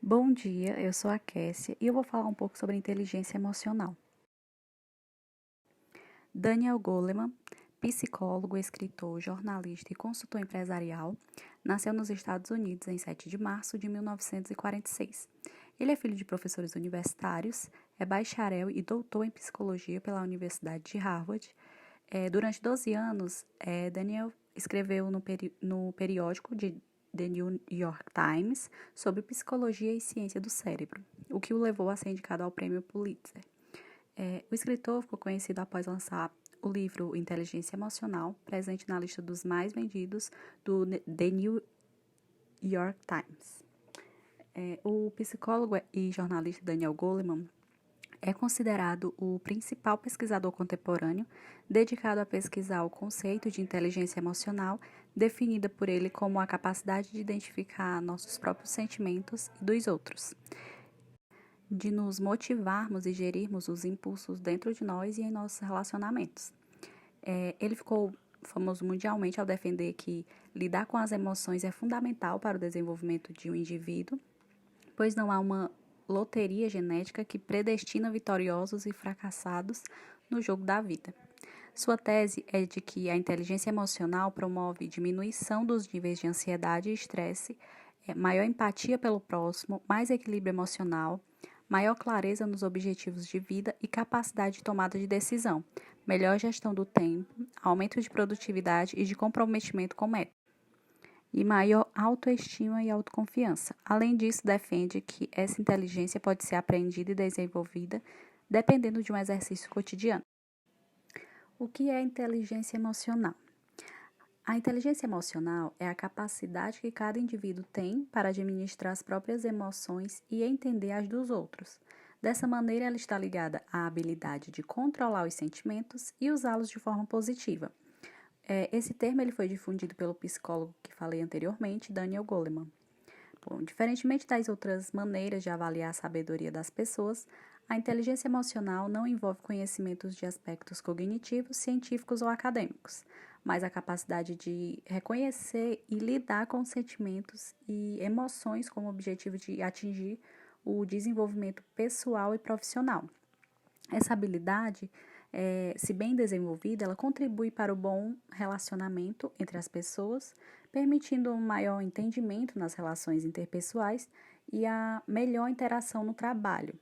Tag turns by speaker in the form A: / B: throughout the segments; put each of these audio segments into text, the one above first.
A: Bom dia, eu sou a Kessia e eu vou falar um pouco sobre inteligência emocional. Daniel Goleman, psicólogo, escritor, jornalista e consultor empresarial, nasceu nos Estados Unidos em 7 de março de 1946. Ele é filho de professores universitários, é bacharel e doutor em psicologia pela Universidade de Harvard. Durante 12 anos, Daniel escreveu no periódico de The New York Times sobre psicologia e ciência do cérebro, o que o levou a ser indicado ao prêmio Pulitzer. O escritor ficou conhecido após lançar o livro Inteligência Emocional, presente na lista dos mais vendidos do The New York Times. O psicólogo e jornalista Daniel Goleman é considerado o principal pesquisador contemporâneo dedicado a pesquisar o conceito de inteligência emocional, definida por ele como a capacidade de identificar nossos próprios sentimentos e dos outros, de nos motivarmos e gerirmos os impulsos dentro de nós e em nossos relacionamentos. Ele ficou famoso mundialmente ao defender que lidar com as emoções é fundamental para o desenvolvimento de um indivíduo, pois não há uma loteria genética que predestina vitoriosos e fracassados no jogo da vida. Sua tese é de que a inteligência emocional promove diminuição dos níveis de ansiedade e estresse, maior empatia pelo próximo, mais equilíbrio emocional, maior clareza nos objetivos de vida e capacidade de tomada de decisão, melhor gestão do tempo, aumento de produtividade e de comprometimento com metas, e maior autoestima e autoconfiança. Além disso, defende que essa inteligência pode ser aprendida e desenvolvida dependendo de um exercício cotidiano. O que é inteligência emocional? A inteligência emocional é a capacidade que cada indivíduo tem para administrar as próprias emoções e entender as dos outros. Dessa maneira, ela está ligada à habilidade de controlar os sentimentos e usá-los de forma positiva. Esse termo ele foi difundido pelo psicólogo que falei anteriormente, Daniel Goleman. Bom, diferentemente das outras maneiras de avaliar a sabedoria das pessoas, a inteligência emocional não envolve conhecimentos de aspectos cognitivos, científicos ou acadêmicos, mas a capacidade de reconhecer e lidar com sentimentos e emoções com o objetivo de atingir o desenvolvimento pessoal e profissional. Essa habilidade, se bem desenvolvida, ela contribui para o bom relacionamento entre as pessoas, permitindo um maior entendimento nas relações interpessoais e a melhor interação no trabalho.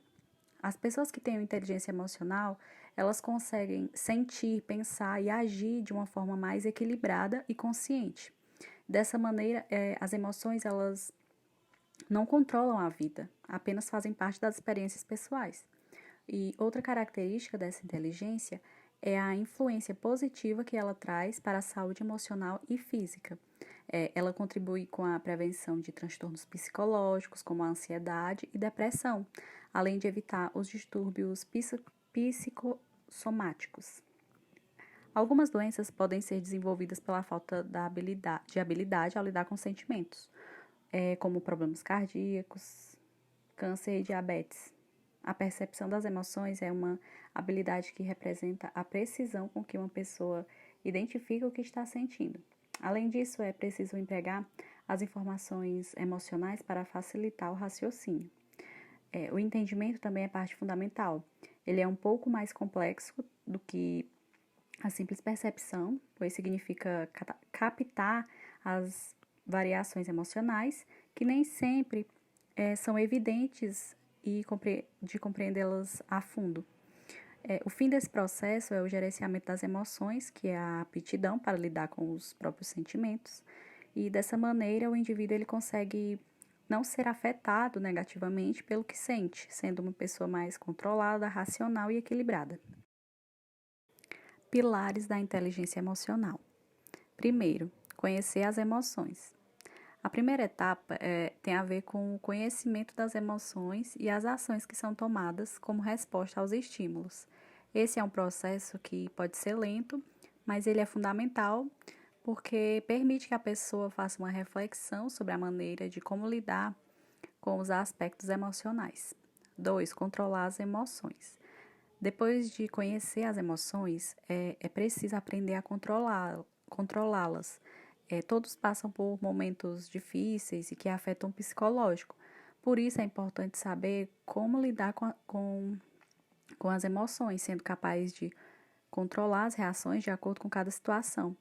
A: As pessoas que têm inteligência emocional, elas conseguem sentir, pensar e agir de uma forma mais equilibrada e consciente. Dessa maneira, as emoções elas não controlam a vida, apenas fazem parte das experiências pessoais. E outra característica dessa inteligência é a influência positiva que ela traz para a saúde emocional e física. Ela contribui com a prevenção de transtornos psicológicos, como a ansiedade e depressão, além de evitar os distúrbios psicossomáticos. Algumas doenças podem ser desenvolvidas pela falta de habilidade ao lidar com sentimentos, como problemas cardíacos, câncer e diabetes. A percepção das emoções é uma habilidade que representa a precisão com que uma pessoa identifica o que está sentindo. Além disso, é preciso empregar as informações emocionais para facilitar o raciocínio. O entendimento também é parte fundamental. Ele é um pouco mais complexo do que a simples percepção, pois significa captar as variações emocionais que nem sempre são evidentes e de compreendê-las a fundo. O fim desse processo é o gerenciamento das emoções, que é a aptidão para lidar com os próprios sentimentos, e dessa maneira o indivíduo ele consegue não ser afetado negativamente pelo que sente, sendo uma pessoa mais controlada, racional e equilibrada. Pilares da inteligência emocional. Primeiro, conhecer as emoções. A primeira etapa tem a ver com o conhecimento das emoções e as ações que são tomadas como resposta aos estímulos. Esse é um processo que pode ser lento, mas ele é fundamental porque permite que a pessoa faça uma reflexão sobre a maneira de como lidar com os aspectos emocionais. 2. Controlar as emoções. Depois de conhecer as emoções, é preciso aprender a controlá-las. Todos passam por momentos difíceis e que afetam o psicológico, Por isso é importante saber como lidar com as emoções, sendo capaz de controlar as reações de acordo com cada situação.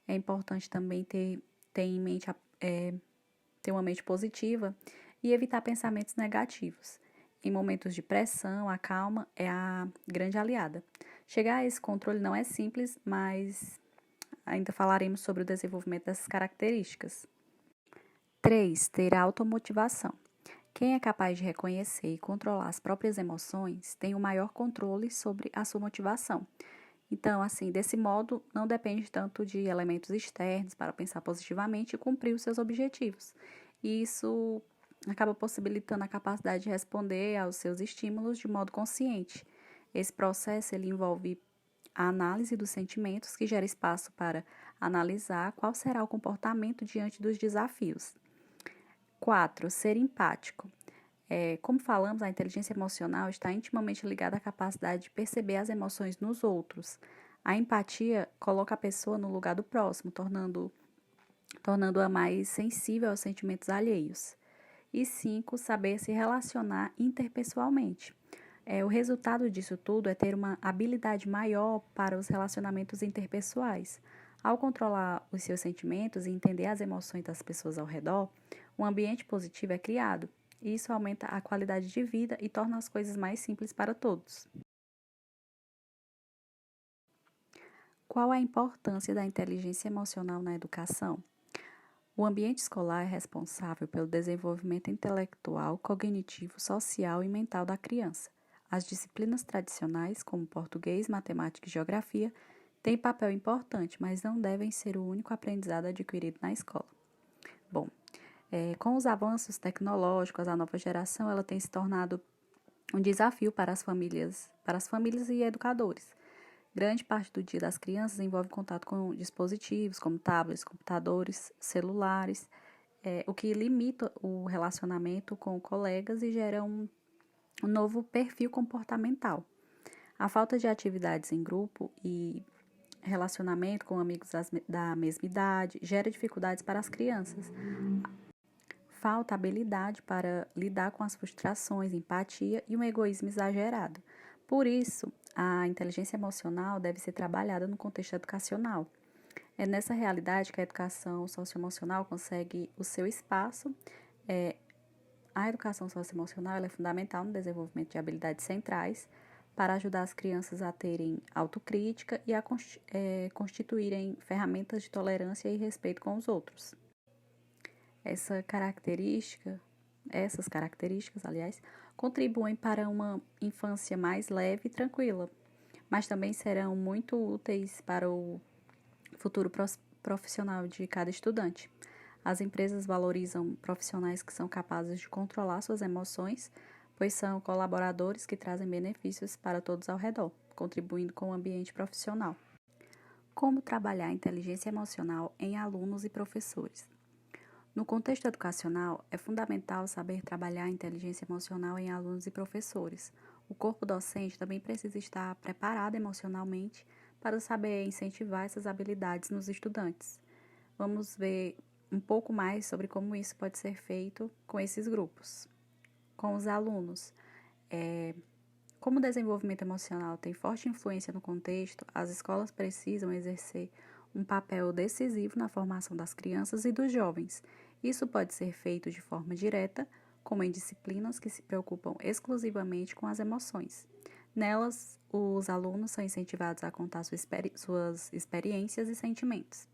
A: É importante também ter em mente, ter uma mente positiva e evitar pensamentos negativos. Em momentos de pressão, a calma é a grande aliada. Chegar a esse controle não é simples, mas ainda falaremos sobre o desenvolvimento dessas características. 3. Ter automotivação. Quem é capaz de reconhecer e controlar as próprias emoções tem o maior controle sobre a sua motivação. Então, assim, desse modo, não depende tanto de elementos externos para pensar positivamente e cumprir os seus objetivos. E isso acaba possibilitando a capacidade de responder aos seus estímulos de modo consciente. Esse processo ele envolve a análise dos sentimentos, que gera espaço para analisar qual será o comportamento diante dos desafios. 4. Ser empático. Como falamos, a inteligência emocional está intimamente ligada à capacidade de perceber as emoções nos outros. A empatia coloca a pessoa no lugar do próximo, tornando-a mais sensível aos sentimentos alheios. E 5. Saber se relacionar interpessoalmente. O resultado disso tudo é ter uma habilidade maior para os relacionamentos interpessoais. Ao controlar os seus sentimentos e entender as emoções das pessoas ao redor, um ambiente positivo é criado. E isso aumenta a qualidade de vida e torna as coisas mais simples para todos. Qual a importância da inteligência emocional na educação? O ambiente escolar é responsável pelo desenvolvimento intelectual, cognitivo, social e mental da criança. As disciplinas tradicionais, como português, matemática e geografia, têm papel importante, mas não devem ser o único aprendizado adquirido na escola. Bom, com os avanços tecnológicos, a nova geração ela tem se tornado um desafio para as famílias e educadores. Grande parte do dia das crianças envolve contato com dispositivos como tablets, computadores, celulares, o que limita o relacionamento com colegas e gera um novo perfil comportamental. A falta de atividades em grupo e relacionamento com amigos da mesma idade gera dificuldades para as crianças. Falta habilidade para lidar com as frustrações, empatia e um egoísmo exagerado. Por isso, a inteligência emocional deve ser trabalhada no contexto educacional. É nessa realidade que a educação socioemocional consegue o seu espaço. A educação socioemocional é fundamental no desenvolvimento de habilidades centrais para ajudar as crianças a terem autocrítica e a constituírem ferramentas de tolerância e respeito com os outros. Essas características, aliás, contribuem para uma infância mais leve e tranquila, mas também serão muito úteis para o futuro profissional de cada estudante. As empresas valorizam profissionais que são capazes de controlar suas emoções, pois são colaboradores que trazem benefícios para todos ao redor, contribuindo com o ambiente profissional. Como trabalhar a inteligência emocional em alunos e professores? No contexto educacional, é fundamental saber trabalhar a inteligência emocional em alunos e professores. O corpo docente também precisa estar preparado emocionalmente para saber incentivar essas habilidades nos estudantes. Vamos ver um pouco mais sobre como isso pode ser feito com esses grupos. Com os alunos, como o desenvolvimento emocional tem forte influência no contexto, as escolas precisam exercer um papel decisivo na formação das crianças e dos jovens. Isso pode ser feito de forma direta, como em disciplinas que se preocupam exclusivamente com as emoções. Nelas, os alunos são incentivados a contar suas experiências e sentimentos.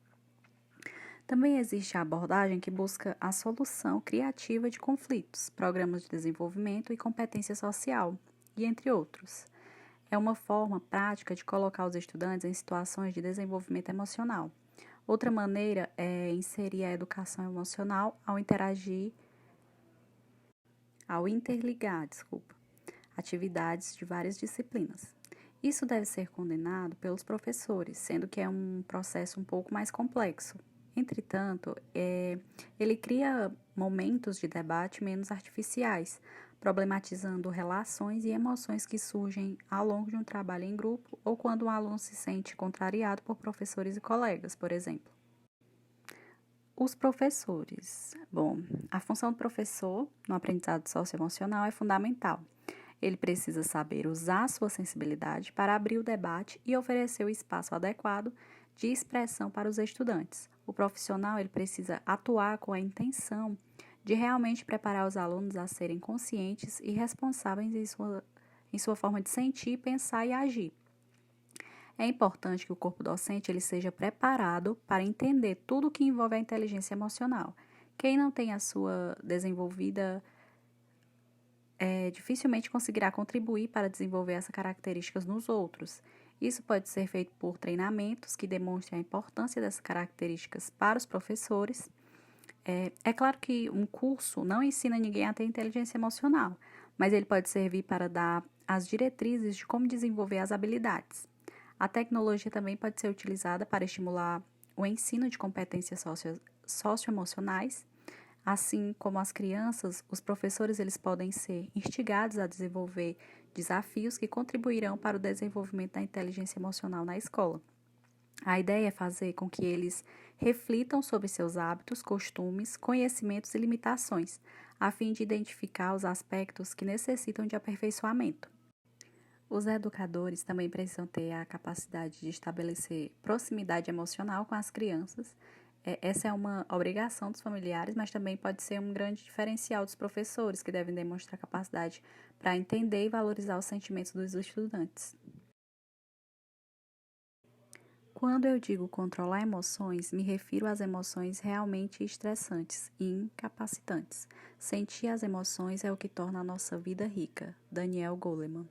A: Também existe a abordagem que busca a solução criativa de conflitos, programas de desenvolvimento e competência social, e entre outros. É uma forma prática de colocar os estudantes em situações de desenvolvimento emocional. Outra maneira é inserir a educação emocional ao interligar, atividades de várias disciplinas. Isso deve ser condenado pelos professores, sendo que é um processo um pouco mais complexo. Entretanto, ele cria momentos de debate menos artificiais, problematizando relações e emoções que surgem ao longo de um trabalho em grupo ou quando um aluno se sente contrariado por professores e colegas, por exemplo. Os professores. Bom, a função do professor no aprendizado socioemocional é fundamental. Ele precisa saber usar a sua sensibilidade para abrir o debate e oferecer o espaço adequado de expressão para os estudantes. O profissional ele precisa atuar com a intenção de realmente preparar os alunos a serem conscientes e responsáveis em sua forma de sentir, pensar e agir. É importante que o corpo docente ele seja preparado para entender tudo o que envolve a inteligência emocional. Quem não tem a sua desenvolvida dificilmente conseguirá contribuir para desenvolver essas características nos outros. Isso pode ser feito por treinamentos que demonstrem a importância dessas características para os professores. É claro que um curso não ensina ninguém a ter inteligência emocional, mas ele pode servir para dar as diretrizes de como desenvolver as habilidades. A tecnologia também pode ser utilizada para estimular o ensino de competências socioemocionais. Assim como as crianças, os professores eles podem ser instigados a desenvolver desafios que contribuirão para o desenvolvimento da inteligência emocional na escola. A ideia é fazer com que eles reflitam sobre seus hábitos, costumes, conhecimentos e limitações, a fim de identificar os aspectos que necessitam de aperfeiçoamento. Os educadores também precisam ter a capacidade de estabelecer proximidade emocional com as crianças. Essa é uma obrigação dos familiares, mas também pode ser um grande diferencial dos professores, que devem demonstrar capacidade para entender e valorizar os sentimentos dos estudantes. Quando eu digo controlar emoções, me refiro às emoções realmente estressantes e incapacitantes. Sentir as emoções é o que torna a nossa vida rica. Daniel Goleman.